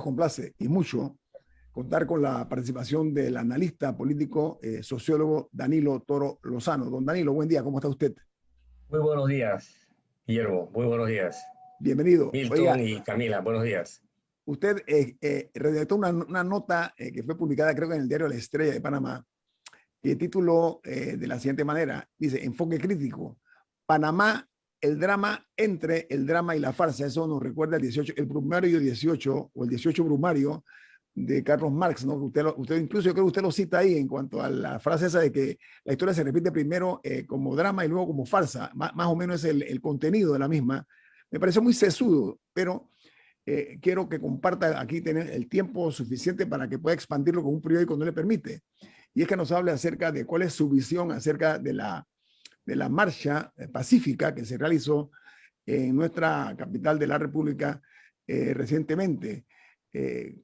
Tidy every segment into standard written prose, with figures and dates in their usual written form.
nos complace y mucho contar con la participación del analista político, sociólogo Danilo Toro Lozano. Don Danilo, buen día, ¿cómo está usted? Muy buenos días, Guillermo, muy buenos días. Bienvenido. Milton Oiga, y Camila, buenos días. usted redactó una nota que fue publicada, creo que en el diario La Estrella de Panamá, que tituló de la siguiente manera, dice, enfoque crítico, Panamá, el drama entre el drama y la farsa. Eso nos recuerda el brumario 18 o el 18 brumario de Carlos Marx, ¿no? Usted incluso yo creo que usted lo cita ahí en cuanto a la frase esa de que la historia se repite primero como drama y luego como farsa, más o menos es el contenido de la misma. Me pareció muy sesudo, pero quiero que comparta aquí tener el tiempo suficiente para que pueda expandirlo con un periódico no le permite. Y es que nos hable acerca de cuál es su visión acerca de la marcha pacífica que se realizó en nuestra capital de la República recientemente.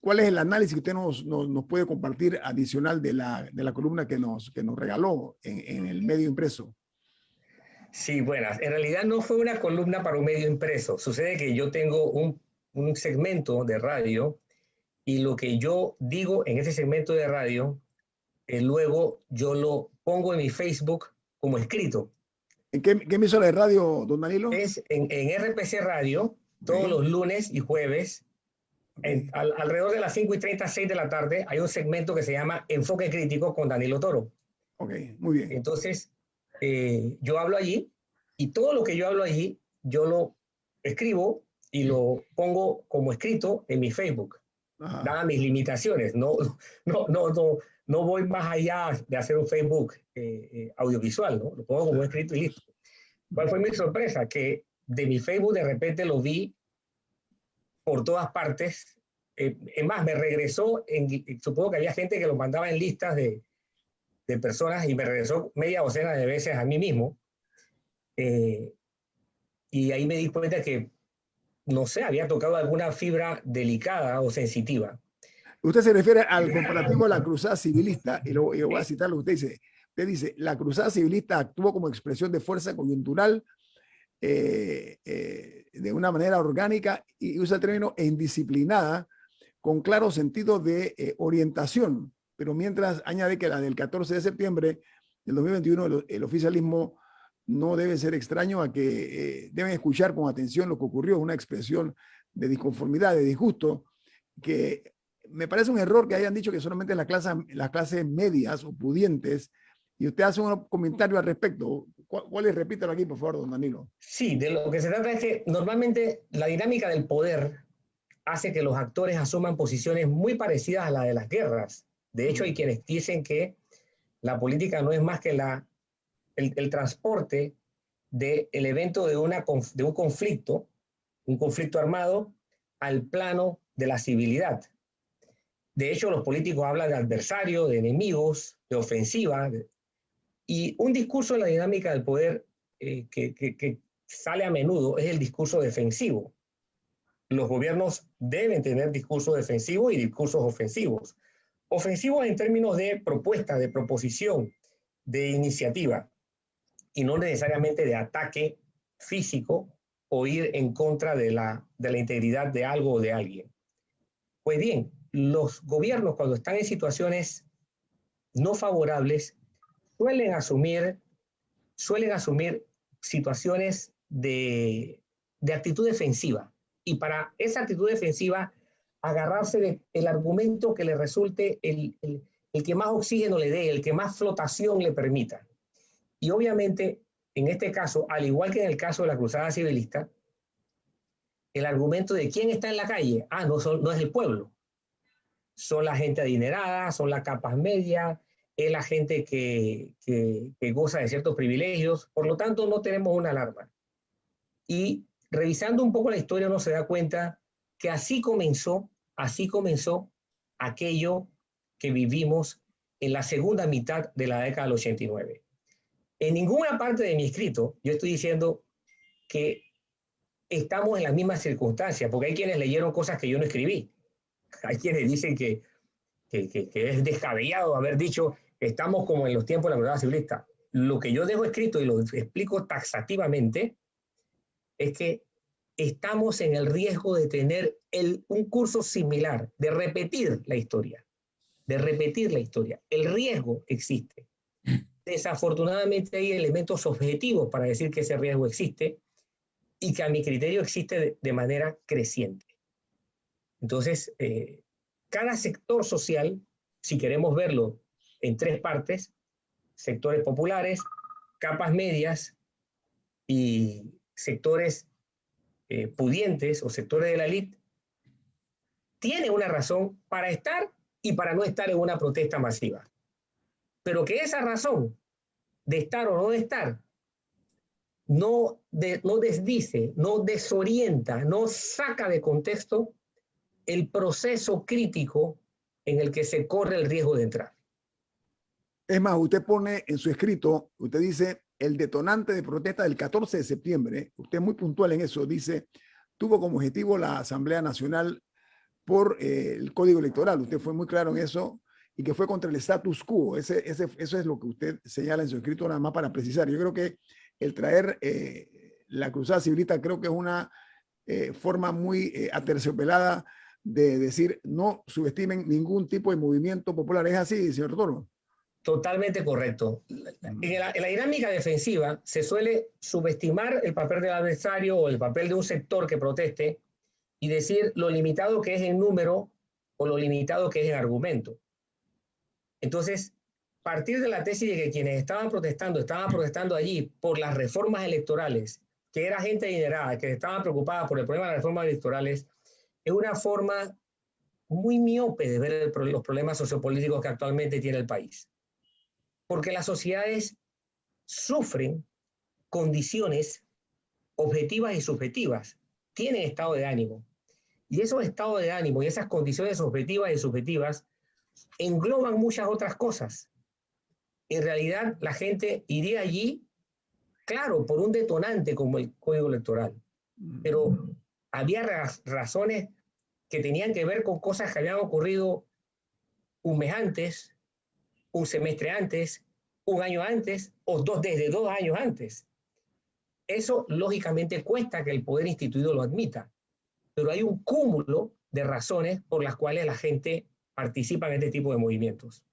¿Cuál es el análisis que usted nos puede compartir adicional de la columna que nos regaló en el medio impreso? Sí, buenas. En realidad no fue una columna para un medio impreso. Sucede que yo tengo un segmento de radio y lo que yo digo en ese segmento de radio, luego yo lo pongo en mi Facebook como escrito. ¿En qué emisora de radio, don Danilo? Es en RPC Radio, todos Okay, los lunes y jueves, okay, alrededor de las 5:30, 6 de la tarde, hay un segmento que se llama Enfoque Crítico con Danilo Toro. okay, muy bien. Entonces, yo hablo allí y todo lo que yo hablo allí, yo lo escribo y lo pongo como escrito en mi Facebook, Ajá. dadas mis limitaciones. No voy más allá de hacer un Facebook audiovisual, ¿no? Lo pongo como escrito y listo. ¿Cuál fue mi sorpresa? Que de mi Facebook de repente lo vi por todas partes. Es más, me regresó, supongo que había gente que lo mandaba en listas de personas y me regresó media docena de veces a mí mismo. Eh, y ahí me di cuenta que, no sé, había tocado alguna fibra delicada o sensitiva. Usted se refiere al comparativo de la cruzada civilista, y lo voy a Sí, citar lo que usted dice, la cruzada civilista actuó como expresión de fuerza coyuntural de una manera orgánica y usa el término indisciplinada con claro sentido de orientación, pero mientras añade que la del 14 de septiembre del 2021 el oficialismo no debe ser extraño a que deben escuchar con atención lo que ocurrió, una expresión de disconformidad, de disgusto, que me parece un error que hayan dicho que solamente las clases medias o pudientes, y usted hace un comentario al respecto. ¿Cuál es? Repítalo aquí, por favor, don Danilo. sí, de lo que se trata es que normalmente la dinámica del poder hace que los actores asuman posiciones muy parecidas a la de las guerras. De hecho, hay quienes dicen que la política no es más que el transporte del evento de un conflicto armado, al plano de la civilidad. De hecho, los políticos hablan de adversario, de enemigos, de ofensiva, y un discurso de la dinámica del poder que sale a menudo es el discurso defensivo. Los gobiernos deben tener discursos defensivos y discursos ofensivos. Ofensivos en términos de propuesta, de proposición, de iniciativa, y no necesariamente de ataque físico o ir en contra de la integridad de algo o de alguien. Pues bien, los gobiernos cuando están en situaciones no favorables suelen asumir situaciones de actitud defensiva. Y para esa actitud defensiva, agarrarse del argumento que le resulte el que más oxígeno le dé, el que más flotación le permita. Y obviamente, en este caso, al igual que en el caso de la cruzada civilista, el argumento de quién está en la calle, no es el pueblo, son la gente adinerada, son las capas medias, es la gente que goza de ciertos privilegios, por lo tanto no tenemos una alarma. Y revisando un poco la historia uno se da cuenta que así comenzó aquello que vivimos en la segunda mitad de la década del 89. En ninguna parte de mi escrito yo estoy diciendo que estamos en las mismas circunstancias, porque hay quienes leyeron cosas que yo no escribí. Hay quienes dicen que es descabellado haber dicho que estamos como en los tiempos de la cruzada civilista. Lo que yo dejo escrito y lo explico taxativamente es que estamos en el riesgo de tener un curso similar, de repetir la historia, El riesgo existe. Desafortunadamente hay elementos objetivos para decir que ese riesgo existe y que a mi criterio existe de manera creciente. Entonces, cada sector social, si queremos verlo en tres partes, sectores populares, capas medias y sectores pudientes o sectores de la élite, tiene una razón para estar y para no estar en una protesta masiva. Pero que esa razón de estar o no de estar no desdice, no desorienta, no saca de contexto el proceso crítico en el que se corre el riesgo de entrar. Es más, usted pone en su escrito, usted dice, el detonante de protesta del 14 de septiembre, usted es muy puntual en eso, dice, tuvo como objetivo la Asamblea Nacional por el Código Electoral. Usted fue muy claro en eso y que fue contra el status quo. Eso es lo que usted señala en su escrito, nada más para precisar. Yo creo que el traer la cruzada civilista creo que es una forma muy aterciopelada de decir no subestimen ningún tipo de movimiento popular. ¿Es así, señor Toro? Totalmente correcto. En la dinámica defensiva se suele subestimar el papel del adversario o el papel de un sector que proteste y decir lo limitado que es en número o lo limitado que es en argumento. Entonces, partir de la tesis de que quienes estaban protestando allí por las reformas electorales, que era gente adinerada, que estaban preocupada por el problema de las reformas electorales, es una forma muy miope de ver los problemas sociopolíticos que actualmente tiene el país. Porque las sociedades sufren condiciones objetivas y subjetivas, tienen estado de ánimo. Y esos estados de ánimo y esas condiciones objetivas y subjetivas engloban muchas otras cosas. En realidad, la gente iría allí, claro, por un detonante como el Código Electoral, pero había razones que tenían que ver con cosas que habían ocurrido un mes antes, un semestre antes, un año antes o desde 2 años antes. Eso, lógicamente, cuesta que el poder instituido lo admita, pero hay un cúmulo de razones por las cuales la gente participa en este tipo de movimientos.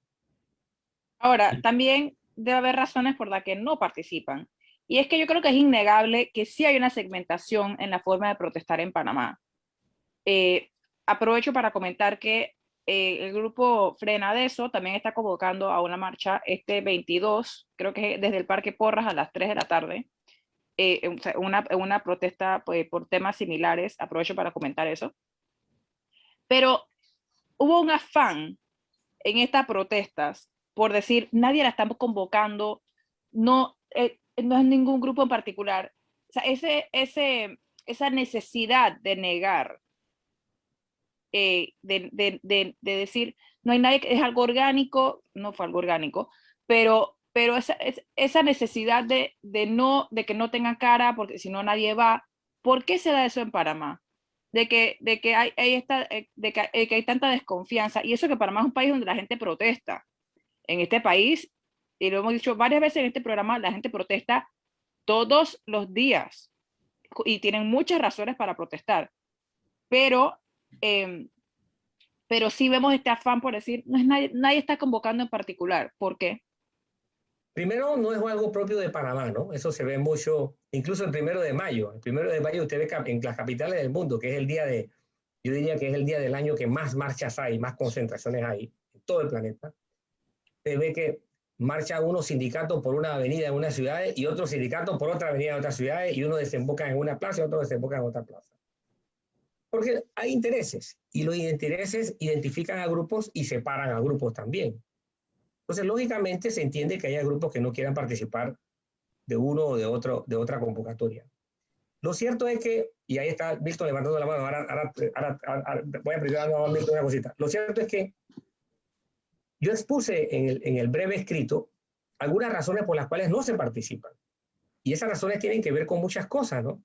Ahora, también debe haber razones por las que no participan. Y es que yo creo que es innegable que sí hay una segmentación en la forma de protestar en Panamá. Aprovecho para comentar que el grupo Frena de Eso también está convocando a una marcha este 22, creo que desde el Parque Porras a las 3 de la tarde, una protesta pues, por temas similares. Aprovecho para comentar eso. Pero hubo un afán en estas protestas por decir, nadie la está convocando, no es ningún grupo en particular. O sea, esa necesidad de negar, de decir, no hay nadie, es algo orgánico, no fue algo orgánico, pero esa necesidad de que no tengan cara, porque si no nadie va. ¿Por qué se da eso en Panamá? De que hay tanta desconfianza, y eso que Panamá es un país donde la gente protesta. En este país, y lo hemos dicho varias veces en este programa, la gente protesta todos los días y tienen muchas razones para protestar, pero, eh, pero sí vemos este afán por decir, no es nadie está convocando en particular. ¿Por qué? Primero, no es algo propio de Panamá, ¿no? Eso se ve mucho, incluso el 1 de mayo. El 1 de mayo usted ve en las capitales del mundo, que es el día yo diría que es el día del año que más marchas hay, más concentraciones hay en todo el planeta. Se ve que marcha unos sindicatos por una avenida en una ciudad y otro sindicato por otra avenida en otras ciudades, y uno desemboca en una plaza y otro desemboca en otra plaza. Porque hay intereses, y los intereses identifican a grupos y separan a grupos también. Entonces, lógicamente, se entiende que haya grupos que no quieran participar de uno o de otra convocatoria. Lo cierto es que, y ahí está Milton levantando la mano, ahora voy a presionar nuevamente una cosita. Lo cierto es que yo expuse en el breve escrito algunas razones por las cuales no se participan. Y esas razones tienen que ver con muchas cosas, ¿no?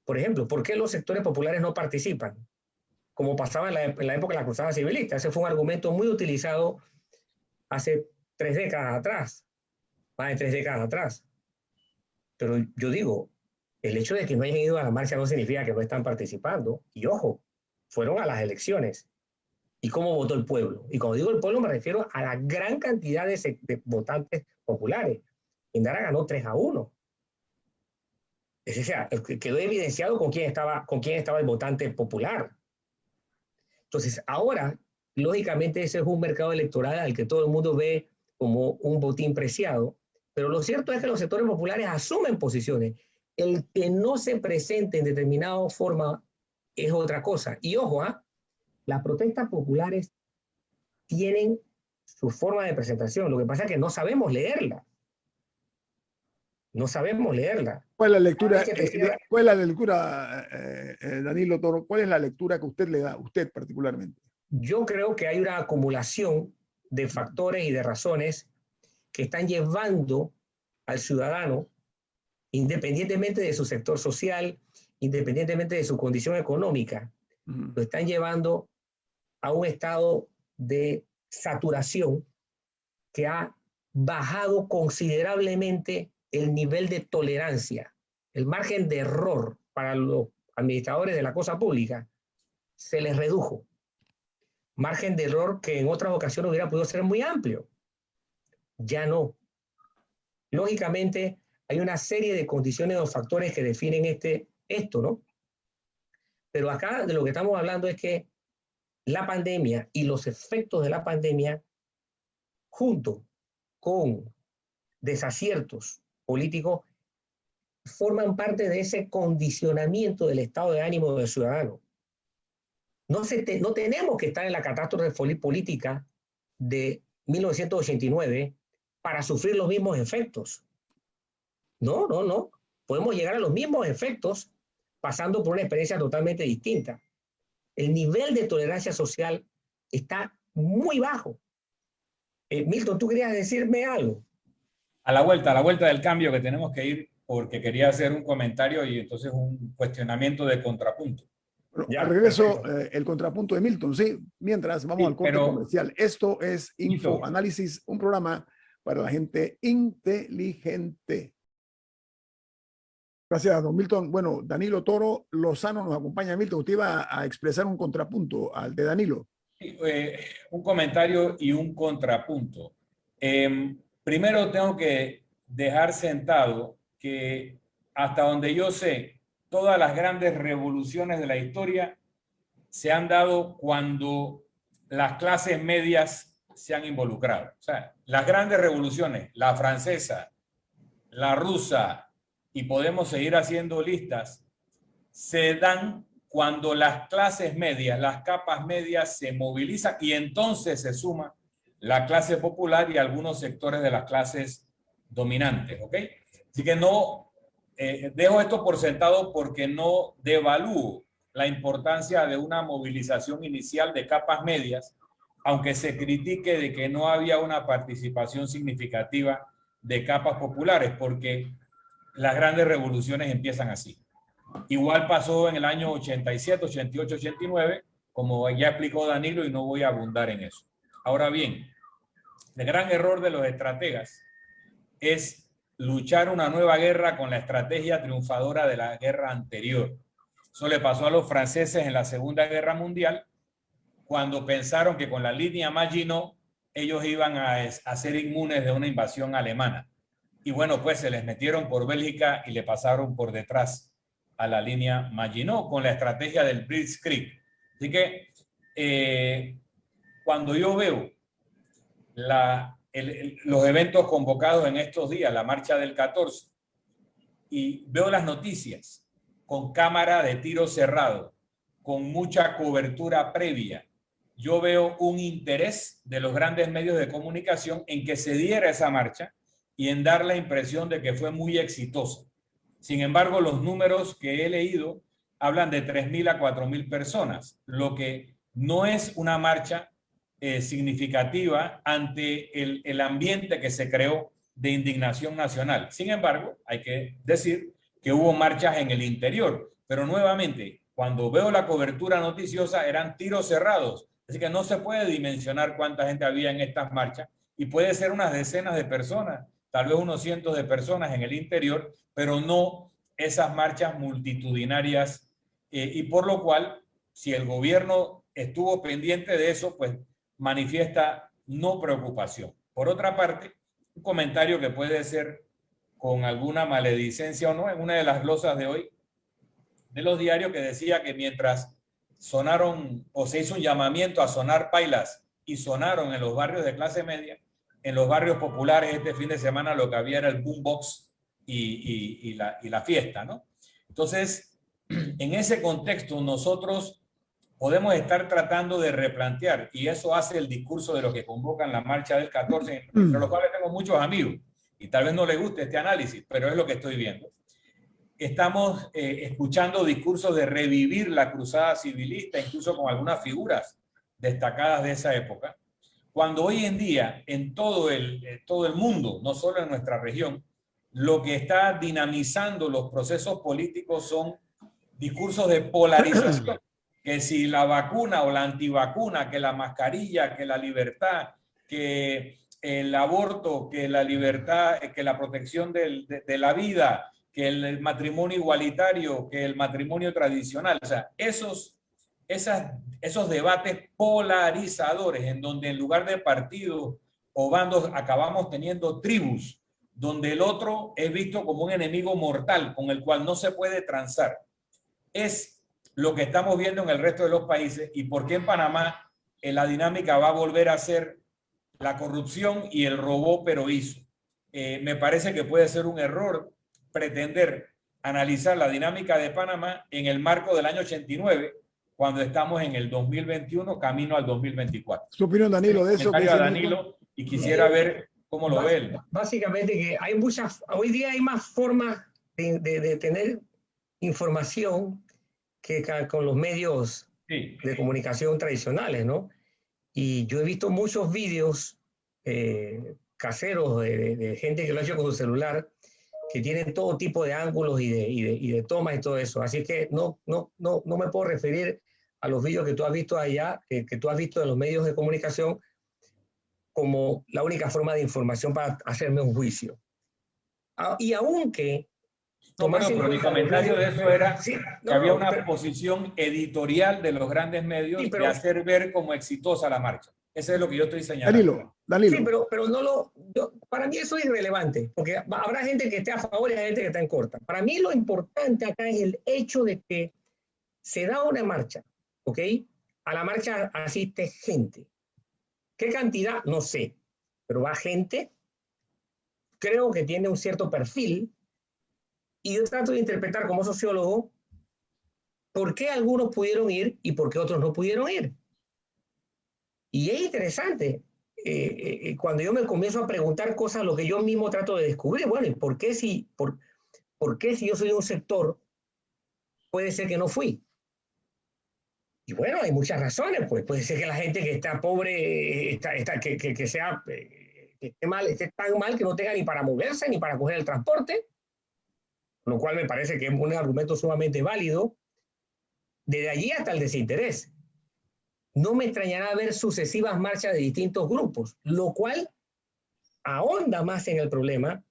Por ejemplo, ¿por qué los sectores populares no participan? Como pasaba en la época de la cruzada civilista. Ese fue un argumento muy utilizado hace 3 décadas atrás, más de 3 décadas atrás. Pero yo digo, El hecho de que no hayan ido a la marcha no significa que no están participando. Y ojo, fueron a las elecciones. ¿Y cómo votó el pueblo? Y cuando digo el pueblo me refiero a la gran cantidad de votantes populares. Indara ganó 3-1. Es decir, quedó evidenciado con quién estaba el votante popular. Entonces, ahora, lógicamente, ese es un mercado electoral al que todo el mundo ve como un botín preciado, pero lo cierto es que los sectores populares asumen posiciones. El que no se presente en determinada forma es otra cosa. Y ojo, las protestas populares tienen su forma de presentación. Lo que pasa es que no sabemos leerla. No sabemos leerla. ¿Cuál es la lectura, cuál es la lectura Danilo Toro? ¿Cuál es la lectura que usted le da, usted particularmente? Yo creo que hay una acumulación de factores y de razones que están llevando al ciudadano, independientemente de su sector social, independientemente de su condición económica, lo están llevando a un estado de saturación que ha bajado considerablemente el nivel de tolerancia, el margen de error para los administradores de la cosa pública se les redujo. Margen de error que en otras ocasiones hubiera podido ser muy amplio. Ya no. Lógicamente, hay una serie de condiciones o factores que definen esto, ¿no? Pero acá de lo que estamos hablando es que la pandemia y los efectos de la pandemia, junto con desaciertos políticos, forman parte de ese condicionamiento del estado de ánimo del ciudadano. No tenemos que estar en la catástrofe política de 1989 para sufrir los mismos efectos. No. Podemos llegar a los mismos efectos pasando por una experiencia totalmente distinta. El nivel de tolerancia social está muy bajo. Milton, ¿tú querías decirme algo? A la vuelta del cambio que tenemos que ir, porque quería hacer un comentario y entonces un cuestionamiento de contrapunto. Bueno, ya, regreso el contrapunto de Milton, sí. Mientras vamos al corte comercial. Esto es Info Análisis, un programa para la gente inteligente. Gracias, don Milton. Bueno, Danilo Toro Lozano nos acompaña. Milton, usted iba a expresar un contrapunto al de Danilo. Sí, un comentario y un contrapunto. Primero tengo que dejar sentado que hasta donde yo sé, todas las grandes revoluciones de la historia se han dado cuando las clases medias se han involucrado. O sea, las grandes revoluciones, la francesa, la rusa, y podemos seguir haciendo listas, se dan cuando las clases medias, las capas medias se movilizan y entonces se suma la clase popular y algunos sectores de las clases dominantes, ¿ok? Así que no, dejo esto por sentado porque no devalúo la importancia de una movilización inicial de capas medias, aunque se critique de que no había una participación significativa de capas populares, porque las grandes revoluciones empiezan así. Igual pasó en el año 87, 88, 89, como ya explicó Danilo, y no voy a abundar en eso. Ahora bien, el gran error de los estrategas es luchar una nueva guerra con la estrategia triunfadora de la guerra anterior. Eso le pasó a los franceses en la Segunda Guerra Mundial, cuando pensaron que con la línea Maginot ellos iban a ser inmunes de una invasión alemana. Y bueno, pues se les metieron por Bélgica y le pasaron por detrás a la línea Maginot con la estrategia del Blitzkrieg. Así que cuando yo veo los eventos convocados en estos días, la marcha del 14, y veo las noticias con cámara de tiro cerrado, con mucha cobertura previa, yo veo un interés de los grandes medios de comunicación en que se diera esa marcha y en dar la impresión de que fue muy exitosa. Sin embargo, los números que he leído hablan de 3.000 a 4.000 personas, lo que no es una marcha significativa ante el ambiente que se creó de indignación nacional. Sin embargo, hay que decir que hubo marchas en el interior, pero nuevamente, cuando veo la cobertura noticiosa, eran tiros cerrados, así que no se puede dimensionar cuánta gente había en estas marchas, y puede ser unas decenas de personas, tal vez unos cientos de personas en el interior, pero no esas marchas multitudinarias y por lo cual, si el gobierno estuvo pendiente de eso, pues manifiesta no preocupación. Por otra parte, un comentario que puede ser con alguna maledicencia o no, en una de las glosas de hoy de los diarios que decía que mientras sonaron o se hizo un llamamiento a sonar pailas y sonaron en los barrios de clase media, en los barrios populares este fin de semana lo que había era el boombox y la fiesta, ¿no? Entonces, en ese contexto nosotros podemos estar tratando de replantear, y eso hace el discurso de los que convocan la marcha del 14, entre los cuales tengo muchos amigos, y tal vez no les guste este análisis, pero es lo que estoy viendo. Estamos escuchando discursos de revivir la cruzada civilista, incluso con algunas figuras destacadas de esa época, cuando hoy en día en todo el mundo, no solo en nuestra región, lo que está dinamizando los procesos políticos son discursos de polarización, que si la vacuna o la antivacuna, que la mascarilla, que la libertad, que el aborto, que la libertad, que la protección de la vida, que el matrimonio igualitario, que el matrimonio tradicional. O sea, esos debates polarizadores en donde en lugar de partidos o bandos acabamos teniendo tribus, donde el otro es visto como un enemigo mortal con el cual no se puede transar. Es lo que estamos viendo en el resto de los países y por qué en Panamá la dinámica va a volver a ser la corrupción y el robó pero hizo. Me parece que puede ser un error pretender analizar la dinámica de Panamá en el marco del año 89, cuando estamos en el 2021, camino al 2024. Su opinión, Danilo, de eso. Danilo, y quisiera ver cómo lo ve él. Básicamente que hay hoy día hay más formas de tener información que con los medios de comunicación tradicionales, ¿no? Y yo he visto muchos vídeos caseros de gente que lo ha hecho con su celular, que tienen todo tipo de ángulos y de tomas y todo eso. Así que no me puedo referir a los vídeos que tú has visto allá, que tú has visto en los medios de comunicación, como la única forma de información para hacerme un juicio. Y aunque... pero mi comentario de eso era que había una posición editorial de los grandes medios de hacer ver como exitosa la marcha. Eso es lo que yo estoy señalando. Danilo. Sí, pero para mí eso es irrelevante, porque habrá gente que esté a favor y hay gente que está en contra. Para mí lo importante acá es el hecho de que se da una marcha, ¿ok? A la marcha asiste gente. ¿Qué cantidad? No sé, pero va gente, creo que tiene un cierto perfil, y yo trato de interpretar como sociólogo por qué algunos pudieron ir y por qué otros no pudieron ir. Y es interesante, cuando yo me comienzo a preguntar cosas, lo que yo mismo trato de descubrir, bueno, ¿y por qué si yo soy de un sector, puede ser que no fui? Y bueno, hay muchas razones, pues puede ser que la gente que está pobre, que esté tan mal que no tenga ni para moverse, ni para coger el transporte, lo cual me parece que es un argumento sumamente válido, desde allí hasta el desinterés. No me extrañará ver sucesivas marchas de distintos grupos, lo cual ahonda más en el problema,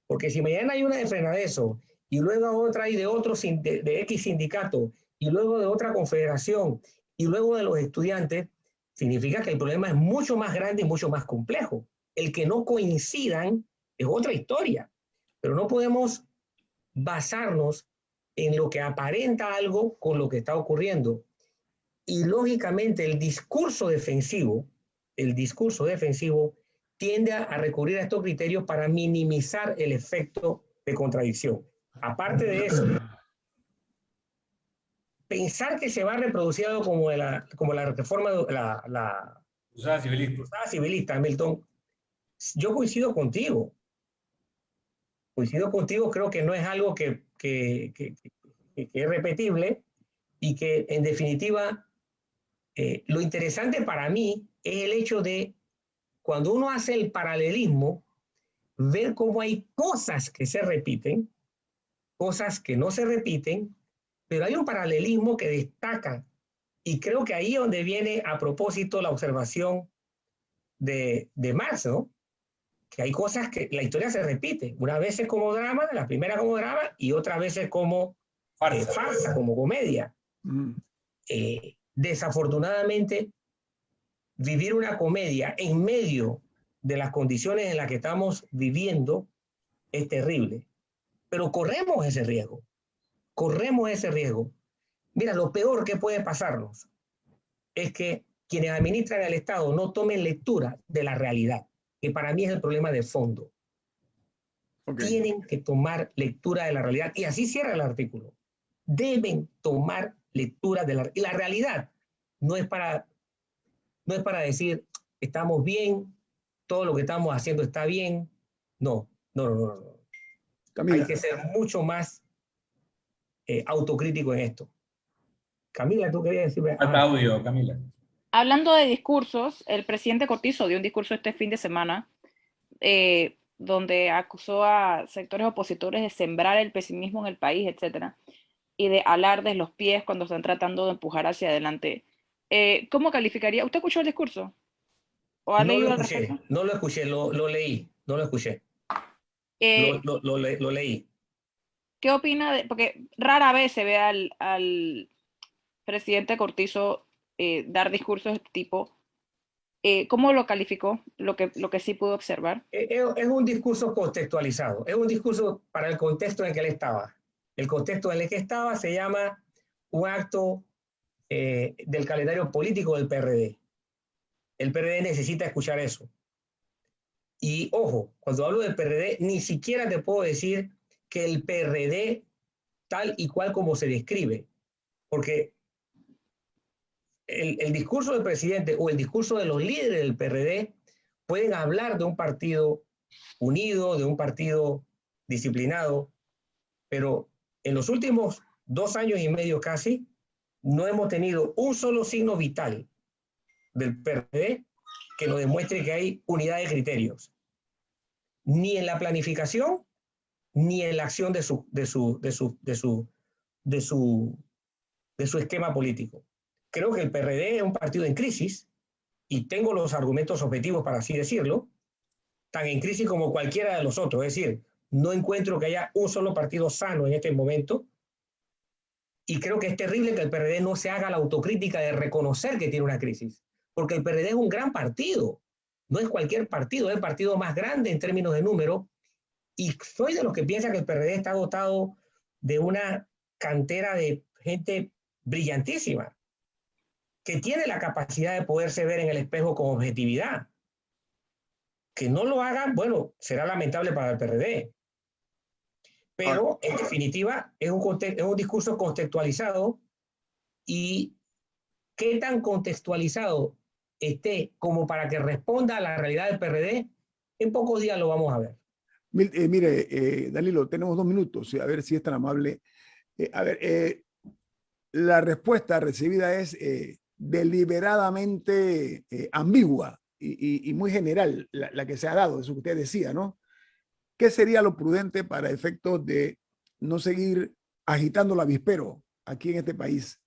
porque si mañana hay una de Frenadeso, y luego otra hay de otro de X sindicato, y luego de otra confederación, y luego de los estudiantes, significa que el problema es mucho más grande y mucho más complejo. El que no coincidan es otra historia, pero no podemos basarnos en lo que aparenta algo con lo que está ocurriendo. Y lógicamente el discurso defensivo tiende a recurrir a estos criterios para minimizar el efecto de contradicción. Aparte de eso, pensar que se va a reproducir algo como la reforma, la cruzada civilista, Milton, yo coincido contigo. Creo que no es algo que es repetible y que en definitiva lo interesante para mí es el hecho de cuando uno hace el paralelismo, ver cómo hay cosas que se repiten, cosas que no se repiten, pero hay un paralelismo que destaca y creo que ahí es donde viene a propósito la observación de Marx, ¿no? que hay cosas que la historia se repite. Unas veces como drama, la primera como drama, y otras veces como farsa, como comedia. Desafortunadamente, vivir una comedia en medio de las condiciones en las que estamos viviendo es terrible. Pero corremos ese riesgo. Corremos ese riesgo. Mira, lo peor que puede pasarnos es que quienes administran el Estado no tomen lectura de la realidad, que para mí es el problema de fondo. Okay. Tienen que tomar lectura de la realidad. Y así cierra el artículo. Deben tomar lectura de la... Y la realidad no es para decir, estamos bien, todo lo que estamos haciendo está bien. No. Camila. Hay que ser mucho más autocrítico en esto. Camila, tú querías decirme... Falta audio, Camila. Hablando de discursos, el presidente Cortizo dio un discurso este fin de semana donde acusó a sectores opositores de sembrar el pesimismo en el país, etcétera, y de alardes los pies cuando están tratando de empujar hacia adelante. ¿Cómo calificaría? ¿Usted escuchó el discurso? ¿O ha leído al respecto? No lo escuché, lo leí, no lo escuché. Lo leí. ¿Qué opina de...? Porque rara vez se ve al presidente Cortizo dar discursos de este tipo. ¿Cómo lo calificó? Lo que sí pudo observar. Es un discurso contextualizado. Es un discurso para el contexto en el que él estaba. El contexto en el que estaba se llama un acto del calendario político del PRD. El PRD necesita escuchar eso. Y ojo, cuando hablo del PRD, ni siquiera te puedo decir que el PRD tal y cual como se describe. Porque el discurso del presidente o el discurso de los líderes del PRD pueden hablar de un partido unido, de un partido disciplinado, pero en los últimos 2 años y medio casi, no hemos tenido un solo signo vital del PRD que nos demuestre que hay unidad de criterios, ni en la planificación, ni en la acción de su esquema político. Creo que el PRD es un partido en crisis, y tengo los argumentos objetivos para así decirlo, tan en crisis como cualquiera de los otros. Es decir, no encuentro que haya un solo partido sano en este momento, y creo que es terrible que el PRD no se haga la autocrítica de reconocer que tiene una crisis, porque el PRD es un gran partido, no es cualquier partido, es el partido más grande en términos de número, y soy de los que piensan que el PRD está dotado de una cantera de gente brillantísima, que tiene la capacidad de poderse ver en el espejo con objetividad. Que no lo hagan, bueno, será lamentable para el PRD. Pero, en definitiva, es un discurso contextualizado, y qué tan contextualizado esté como para que responda a la realidad del PRD, en pocos días lo vamos a ver. Mire, Danilo, tenemos 2 minutos, a ver si es tan amable. La respuesta recibida es deliberadamente ambigua y muy general, la que se ha dado, eso que usted decía, ¿no? ¿Qué sería lo prudente para efectos de no seguir agitando el avispero aquí en este país?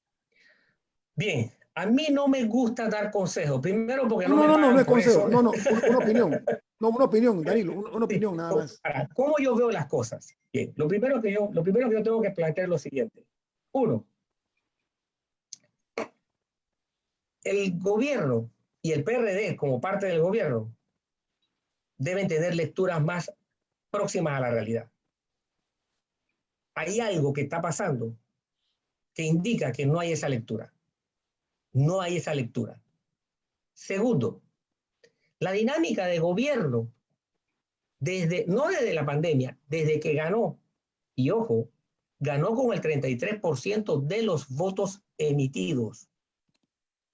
Bien, a mí no me gusta dar consejos. Primero porque no es consejo. No, una opinión. No, una opinión, Danilo, una opinión nada más. ¿Cómo yo veo las cosas? Bien, lo primero que yo tengo que plantear es lo siguiente. 1, el gobierno y el PRD como parte del gobierno deben tener lecturas más próximas a la realidad. Hay algo que está pasando que indica que no hay esa lectura. No hay esa lectura. Segundo, la dinámica de gobierno, no desde la pandemia, desde que ganó, y ojo, ganó con el 33% de los votos emitidos.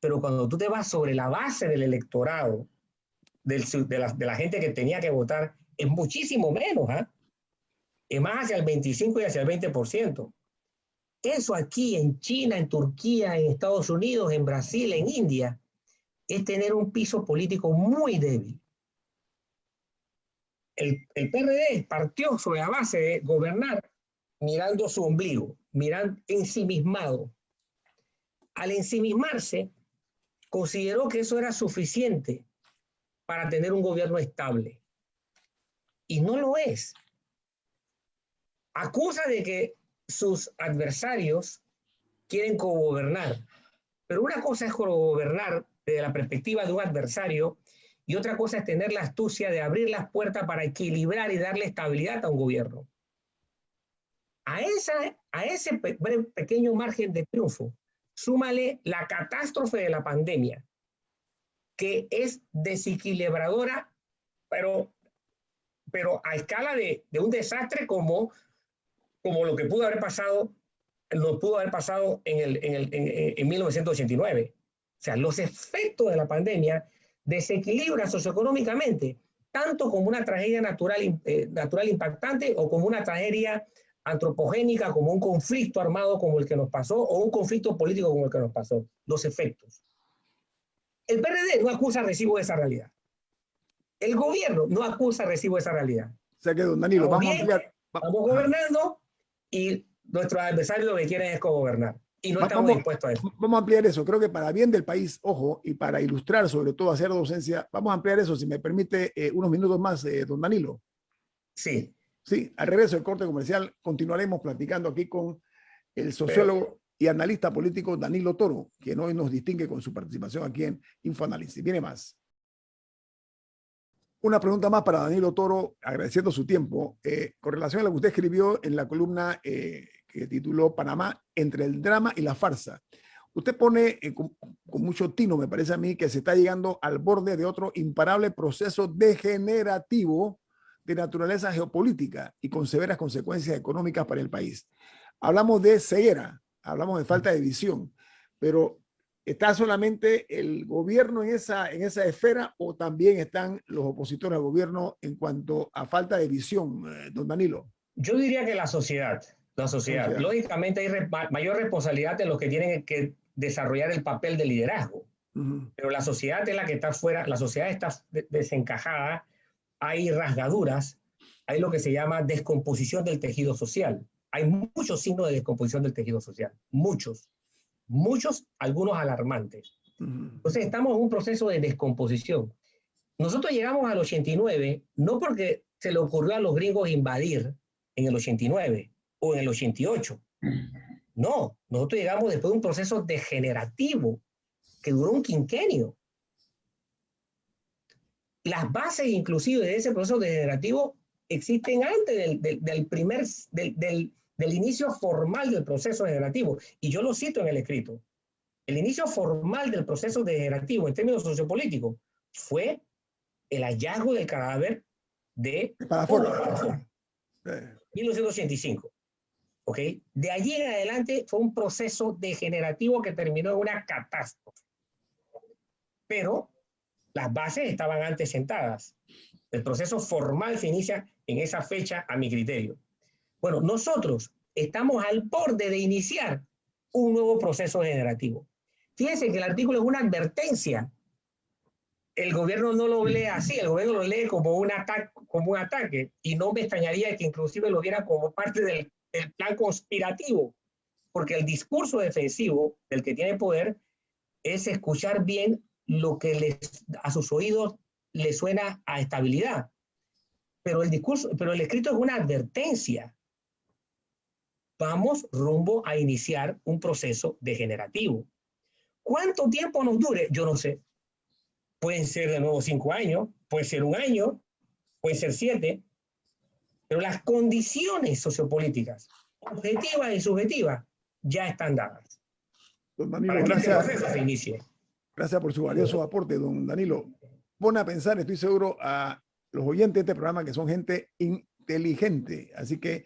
Pero cuando tú te vas sobre la base del electorado, de la gente que tenía que votar, es muchísimo menos, es más hacia el 25 y hacia el 20%. Eso aquí en China, en Turquía, en Estados Unidos, en Brasil, en India, es tener un piso político muy débil. El PRD partió sobre la base de gobernar mirando su ombligo, ensimismado. Al ensimismarse, consideró que eso era suficiente para tener un gobierno estable. y no lo es. Acusa de que sus adversarios quieren cogobernar, pero una cosa es cogobernar desde la perspectiva de un adversario y otra cosa es tener la astucia de abrir las puertas para equilibrar y darle estabilidad a un gobierno. A ese pequeño margen de triunfo, súmale la catástrofe de la pandemia, que es desequilibradora, pero a escala de un desastre como lo que pudo haber pasado, en 1989. O sea, los efectos de la pandemia desequilibran socioeconómicamente, tanto como una tragedia natural impactante o como una tragedia antropogénica, como un conflicto armado como el que nos pasó o un conflicto político como el que nos pasó. Los efectos. El PRD no acusa recibo de esa realidad. El gobierno no acusa recibo de esa realidad. O sea que, don Danilo, vamos a ampliar. Estamos gobernando y nuestros adversarios lo que quieren es cogobernar. Y no estamos dispuestos a eso. Vamos a ampliar eso. Creo que para bien del país, ojo, y para ilustrar, sobre todo, hacer docencia, vamos a ampliar eso, si me permite, unos minutos más, don Danilo. Sí. Sí, al regreso del corte comercial continuaremos platicando aquí con el sociólogo y analista político Danilo Toro, quien hoy nos distingue con su participación aquí en Infoanálisis. Viene más. Una pregunta más para Danilo Toro, agradeciendo su tiempo, con relación a lo que usted escribió en la columna que tituló Panamá entre el drama y la farsa. Usted pone con mucho tino, me parece a mí, que se está llegando al borde de otro imparable proceso degenerativo de naturaleza geopolítica y con severas consecuencias económicas para el país. Hablamos de ceguera, hablamos de falta de visión, pero ¿está solamente el gobierno en esa esfera o también están los opositores al gobierno en cuanto a falta de visión, don Danilo? Yo diría que la sociedad. Lógicamente hay mayor responsabilidad de los que tienen que desarrollar el papel de liderazgo. Pero la sociedad es la que está fuera, la sociedad está desencajada, hay rasgaduras, hay lo que se llama descomposición del tejido social. Hay muchos signos de descomposición del tejido social, muchos, algunos alarmantes. Entonces estamos en un proceso de descomposición. Nosotros llegamos al 89 no porque se le ocurrió a los gringos invadir en el 89 o en el 88. No, nosotros llegamos después de un proceso degenerativo que duró un quinquenio. Las bases inclusive de ese proceso degenerativo existen antes del inicio formal del proceso degenerativo. Y yo lo cito en el escrito. El inicio formal del proceso degenerativo en términos sociopolíticos fue el hallazgo del cadáver de 1985. ¿Okay? De allí en adelante fue un proceso degenerativo que terminó en una catástrofe. Pero las bases estaban antes sentadas. El proceso formal se inicia en esa fecha, a mi criterio. Bueno, nosotros estamos al borde de iniciar un nuevo proceso degenerativo. Fíjense que el artículo es una advertencia. El gobierno no lo lee así, el gobierno lo lee como un ataque, y no me extrañaría que inclusive lo viera como parte del plan conspirativo, porque el discurso defensivo del que tiene poder es escuchar bien lo que a sus oídos le suena a estabilidad. Pero el escrito es una advertencia. Vamos rumbo a iniciar un proceso degenerativo. ¿Cuánto tiempo nos dure? Yo no sé. Pueden ser de nuevo 5 años, puede ser 1 año, puede ser 7, pero las condiciones sociopolíticas, objetivas y subjetivas, ya están dadas. Don Danilo, para que gracias. este proceso se inicie. Gracias por su valioso aporte, don Danilo. Pone a pensar, estoy seguro, a los oyentes de este programa que son gente inteligente. Así que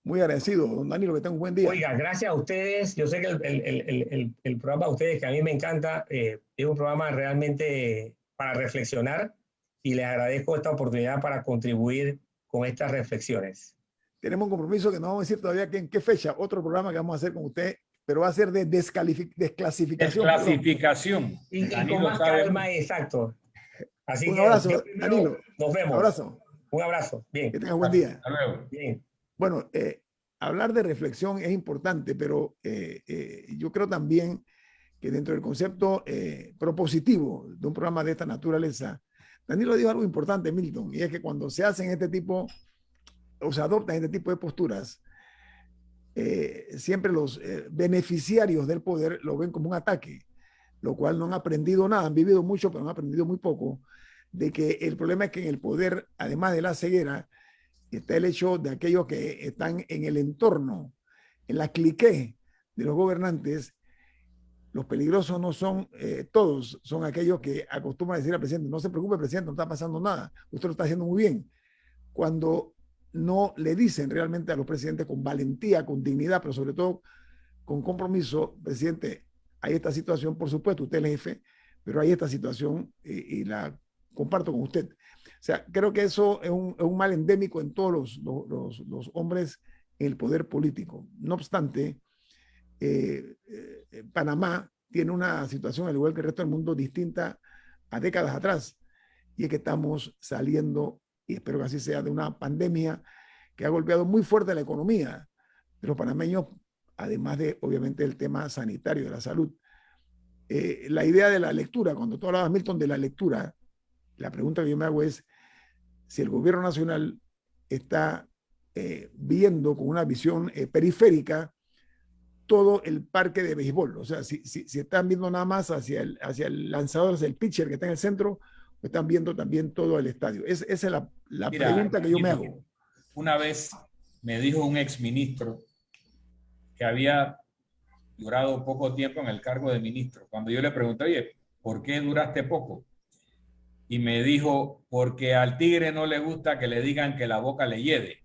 muy agradecido, don Danilo, que tenga un buen día. Oiga, gracias a ustedes. Yo sé que el programa de ustedes, que a mí me encanta, es un programa realmente para reflexionar y les agradezco esta oportunidad para contribuir con estas reflexiones. Tenemos un compromiso que no vamos a decir todavía en qué fecha, otro programa que vamos a hacer con usted, pero va a ser de desclasificación. Desclasificación. Y con más calma, exacto. Así un que, abrazo, Danilo. Nos vemos. Un abrazo. Un abrazo. Bien. Que tenga buen día. Hasta luego. Bien. Bueno, hablar de reflexión es importante, pero yo creo también que dentro del concepto propositivo de un programa de esta naturaleza, Danilo dijo algo importante, Milton, y es que cuando se hacen este tipo, o se adoptan este tipo de posturas, siempre los beneficiarios del poder lo ven como un ataque, lo cual no han aprendido nada, han vivido mucho, pero han aprendido muy poco, de que el problema es que en el poder, además de la ceguera, está el hecho de aquellos que están en el entorno, en la cliqué de los gobernantes. Los peligrosos no son todos, son aquellos que acostumbran a decir al presidente, no se preocupe, presidente, no está pasando nada, usted lo está haciendo muy bien. Cuando no le dicen realmente a los presidentes con valentía, con dignidad, pero sobre todo con compromiso, presidente, hay esta situación, por supuesto, usted es el jefe, pero hay esta situación y la comparto con usted. O sea, creo que eso es un mal endémico en todos los hombres en el poder político. No obstante, Panamá tiene una situación, al igual que el resto del mundo, distinta a décadas atrás, y es que estamos saliendo, y espero que así sea, de una pandemia que ha golpeado muy fuerte la economía de los panameños, además de, obviamente, el tema sanitario de la salud. La idea de la lectura, cuando tú hablabas, Milton, de la lectura, la pregunta que yo me hago es si el gobierno nacional está viendo con una visión periférica todo el parque de béisbol. O sea, si están viendo nada más hacia el lanzador, hacia el pitcher que está en el centro, o están viendo también todo el estadio. Esa es la pregunta que yo me hago. Una vez me dijo un exministro que había durado poco tiempo en el cargo de ministro. Cuando yo le pregunté, oye, ¿por qué duraste poco? Y me dijo, porque al tigre no le gusta que le digan que la boca le hiede.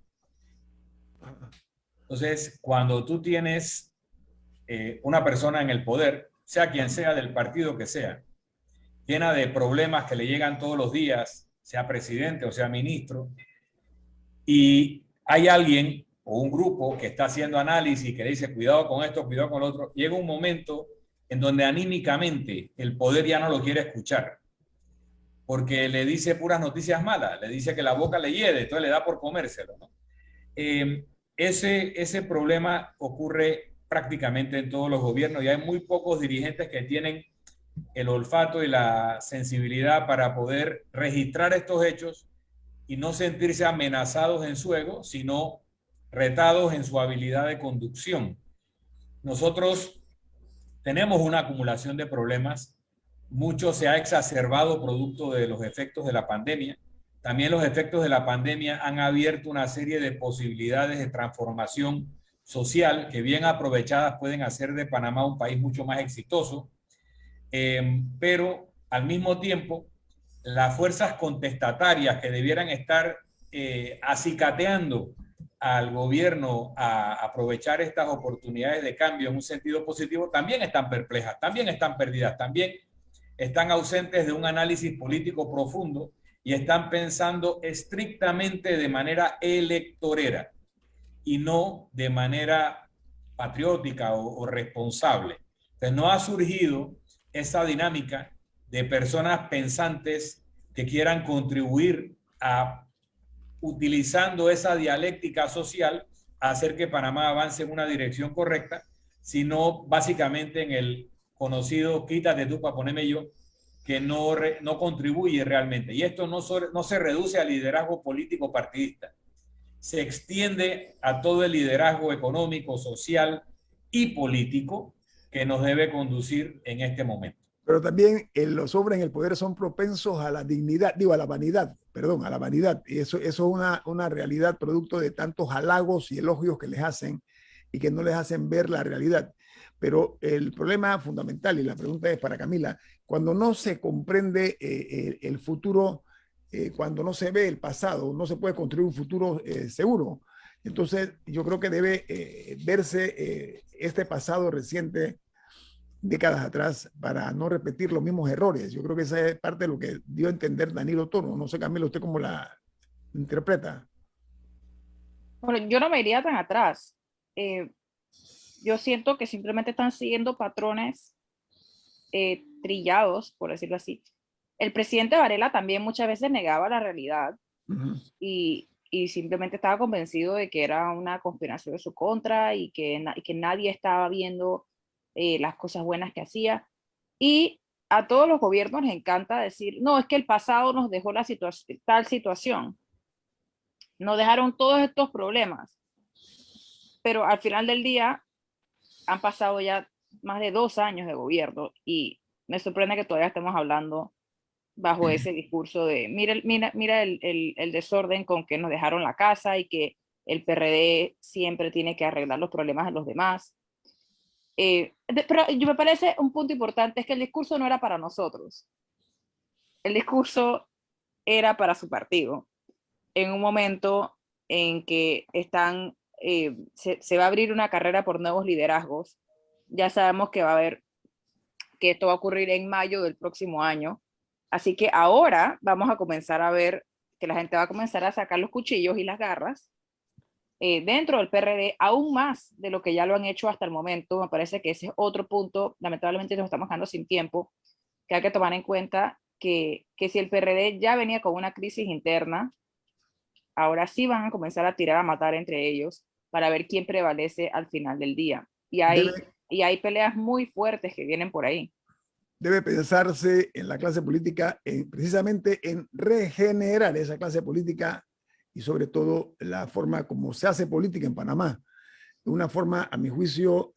Entonces, cuando tú tienes una persona en el poder, sea quien sea del partido que sea, llena de problemas que le llegan todos los días, sea presidente o sea ministro, y hay alguien o un grupo que está haciendo análisis que le dice cuidado con esto, cuidado con lo otro, llega un momento en donde anímicamente el poder ya no lo quiere escuchar, porque le dice puras noticias malas, le dice que la boca le hiede, entonces le da por comérselo, ¿no? Ese problema ocurre prácticamente en todos los gobiernos y hay muy pocos dirigentes que tienen el olfato y la sensibilidad para poder registrar estos hechos y no sentirse amenazados en su ego, sino retados en su habilidad de conducción. Nosotros tenemos una acumulación de problemas, mucho se ha exacerbado producto de los efectos de la pandemia. También los efectos de la pandemia han abierto una serie de posibilidades de transformación social que bien aprovechadas pueden hacer de Panamá un país mucho más exitoso. Pero al mismo tiempo, las fuerzas contestatarias que debieran estar acicateando al gobierno a aprovechar estas oportunidades de cambio en un sentido positivo, también están perplejas, también están perdidas, también están ausentes de un análisis político profundo y están pensando estrictamente de manera electorera y no de manera patriótica o responsable. Entonces no ha surgido esa dinámica de personas pensantes que quieran contribuir a, utilizando esa dialéctica social, a hacer que Panamá avance en una dirección correcta, sino básicamente en el conocido quítate tú para ponerme yo, que no contribuye realmente. Y esto no se reduce al liderazgo político partidista, se extiende a todo el liderazgo económico, social y político que nos debe conducir en este momento. Pero también los hombres en el poder son propensos a la dignidad, digo, a la vanidad, perdón, a la vanidad. Y eso es una realidad producto de tantos halagos y elogios que les hacen y que no les hacen ver la realidad. Pero el problema fundamental, y la pregunta es para Camila, cuando no se comprende el futuro, cuando no se ve el pasado, no se puede construir un futuro seguro. Entonces, yo creo que debe verse este pasado reciente, décadas atrás, para no repetir los mismos errores. Yo creo que esa es parte de lo que dio a entender Danilo Toro. No sé, Camila, ¿usted cómo la interpreta? Bueno, yo no me iría tan atrás. Yo siento que simplemente están siguiendo patrones trillados, por decirlo así. El presidente Varela también muchas veces negaba la realidad y simplemente estaba convencido de que era una conspiración de su contra y que nadie estaba viendo las cosas buenas que hacía. Y a todos los gobiernos les encanta decir, no, es que el pasado nos dejó tal situación, nos dejaron todos estos problemas, pero al final del día han pasado ya más de 2 años de gobierno y me sorprende que todavía estemos hablando bajo ese discurso de mira el desorden con que nos dejaron la casa y que el PRD siempre tiene que arreglar los problemas de los demás. Pero me parece un punto importante es que el discurso no era para nosotros. El discurso era para su partido. En un momento en que se va a abrir una carrera por nuevos liderazgos, ya sabemos que esto va a ocurrir en mayo del próximo año. Así que ahora vamos a comenzar a ver que la gente va a comenzar a sacar los cuchillos y las garras dentro del PRD, aún más de lo que ya lo han hecho hasta el momento. Me parece que ese es otro punto, lamentablemente nos estamos quedando sin tiempo, que hay que tomar en cuenta que si el PRD ya venía con una crisis interna, ahora sí van a comenzar a tirar a matar entre ellos para ver quién prevalece al final del día. Y hay peleas muy fuertes que vienen por ahí. Debe pensarse en la clase política, precisamente en regenerar esa clase política y sobre todo la forma como se hace política en Panamá. Una forma, a mi juicio,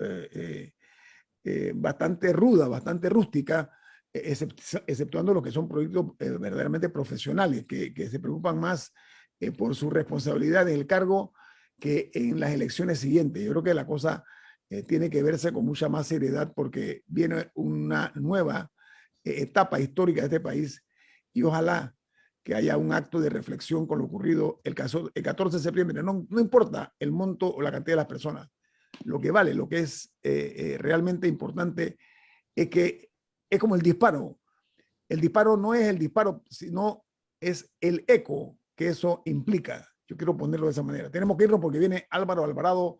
bastante ruda, bastante rústica, exceptuando los que son proyectos verdaderamente profesionales, que se preocupan más por su responsabilidad en el cargo que en las elecciones siguientes. Yo creo que la cosa tiene que verse con mucha más seriedad porque viene una nueva etapa histórica de este país y ojalá que haya un acto de reflexión con lo ocurrido el 14 de septiembre. No importa el monto o la cantidad de las personas. Lo que vale, lo que es realmente importante es que es como el disparo. El disparo no es el disparo, sino es el eco que eso implica. Yo quiero ponerlo de esa manera. Tenemos que irnos porque viene Álvaro Alvarado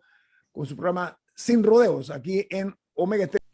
con su programa Sin Rodeos aquí en Omega Estéreo.